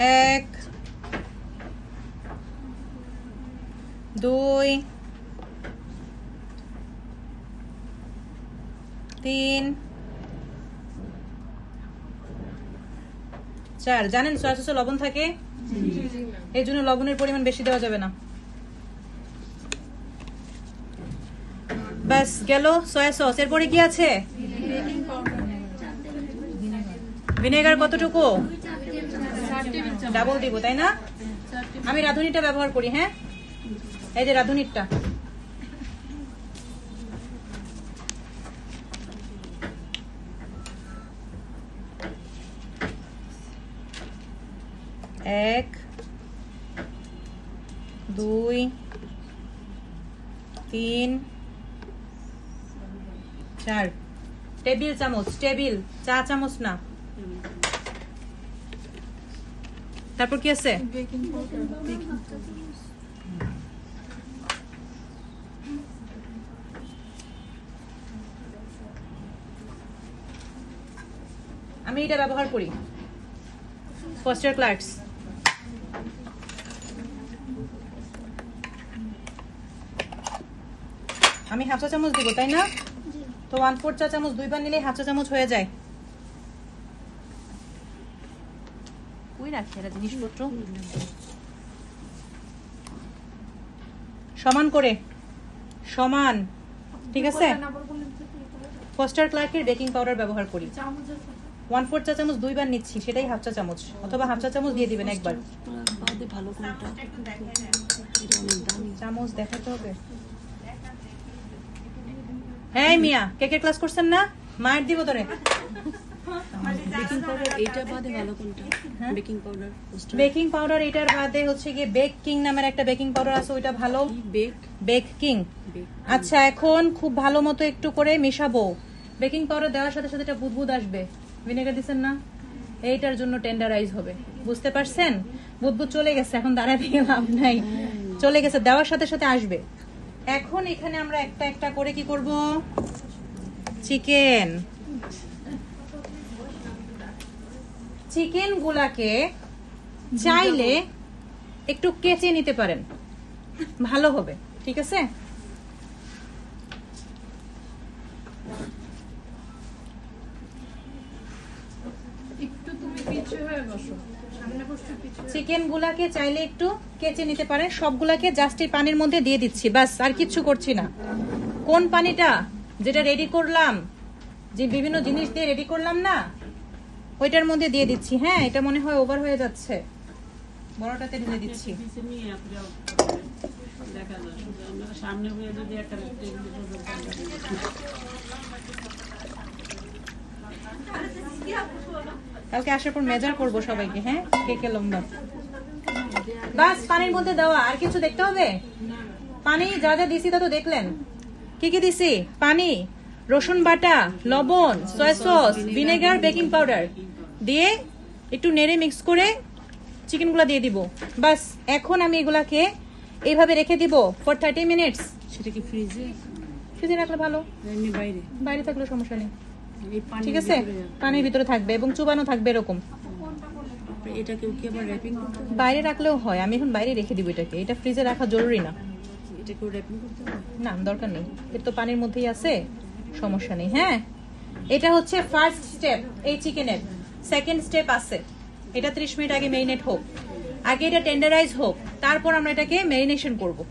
1 2 3 4 জানেন সয়া সসে লবণ থাকে, এই জন্য লবণের পরিমাণ বেশি দেওয়া যাবে না। বাস গেল সয়া সস। এরপরে কি আছে? ভিনেগার কতটুকু? ডাবল দিব, তাই না? আমি রাঁধুনিটা ব্যবহার করি। হ্যাঁ, এই যে রাঁধুনিটা। এক 2 3 4 টেবিল চামচ, টেবিল চা চামচ না। তারপর কি আছে? আমি এটা ব্যবহার করি, ফস্টার ক্লার্কস। আমি হাফ চা চামচ দিব, তাই না? তো 1/4 চা চামচ, 2 বার নিলে হাফ চা চামচ হয়ে যায়। ওই রাখি এরা জিনিসপত্র সমান করে, সমান, ঠিক আছে? ফস্টার ক্লার্কের বেকিং পাউডার ব্যবহার করি। 1/4 চা চামচ 2 বার নিচ্ছি, সেটাই হাফ চা চামচ, অথবা হাফ চা চামচ দিয়ে দিবেন একবার। চামচ দেখাতে হবে। হ্যাঁ মিয়া, কেকের ক্লাস করছেন না? মায়ের দিব তোরে। বেকিং পাউডার এইটা বাদে ভালো কোনটা? বেকিং পাউডার, বেকিং পাউডার এটার বাদে হচ্ছে গিয়ে বেক কিং নামের একটা বেকিং পাউডার আছে, ওইটা ভালো। Baking. আচ্ছা, এখন খুব ভালো মতো একটু করে মেশাবো। বেকিং পাউডার দেওয়ার সাথে সাথে এটা বুদবুদ আসবে। ভিনেগার দিচ্ছেন না, এইটার জন্য টেন্ডারাইজ হবে। বুঝতে পারছেন? বুদবুদ চলে গেছে, এখন দাঁড়ায় থেকে লাভ নাই, চলে গেছে, দেওয়ার সাথে সাথে আসবে। এখন এখানে আমরা একটা একটা করে কি করব? চিকেন গুলাকে চাইলে একটু কেচে নিতে পারেন, ভালো হবে। ঠিক আছে? চিকেন গুলাকে চাইলে একটু কেচে নিতে পারেন। সবগুলাকে জাস্ট এই পানির মধ্যে দিয়ে দিচ্ছি, বাস, আর কিচ্ছু করছি না। কোন পানিটা? যেটা রেডি করলাম, যে বিভিন্ন জিনিস দিয়ে রেডি করলাম না, ওইটার মধ্যে দিয়ে দিচ্ছি। হ্যাঁ, এটা মনে হয় ওভার হয়ে যাচ্ছে, বড়টাতে ঢেলে দিচ্ছি। কালকে আসার পর মেজার করবো সবাইকে। হ্যাঁ, কেকে লম্বা। বাস, পানির মধ্যে দেওয়া, আর কিছু দেখতে হবে? পানি যা যা দিছি তা তো দেখলেন। কি কি দিছি? পানি, রসুন বাটা, লবণ, soya sauce, vinegar, baking powder দিয়ে একটু নেড়ে মিক্স করে চিকেনগুলো দিয়ে দিব। বাস, এখন আমি এগুলাকে এইভাবে রেখে দিব ফর 30 মিনিটস। সেটা কি ফ্রিজে? ফ্রিজে রাখলে ভালো, বাইরে বাইরে থাকলে সমস্যা নেই। ঠিক আছে, পানির ভিতরে থাকবে এবং চুবানো থাকবে এরকম। এটাকে কি আবার র‍্যাপিং করতে হবে? বাইরে রাখলেও হয়, আমি এখন বাইরে রেখে দিব এটাকে। এটা ফ্রিজে রাখা জরুরি না। এটাকে র‍্যাপিং করতে হবে না, দরকার নেই, এর তো পানির মধ্যেই আছে, সমস্যা নেই। হ্যাঁ, এটা হচ্ছে ফার্স্ট স্টেপ এই চিকেনের। সেকেন্ড স্টেপ আছে, এটা 30 মিনিট আগে মেরিনেট হোক, আগে এটা টেন্ডারাইজ হোক, তারপর আমরা এটাকে মেরিনেশন করবো।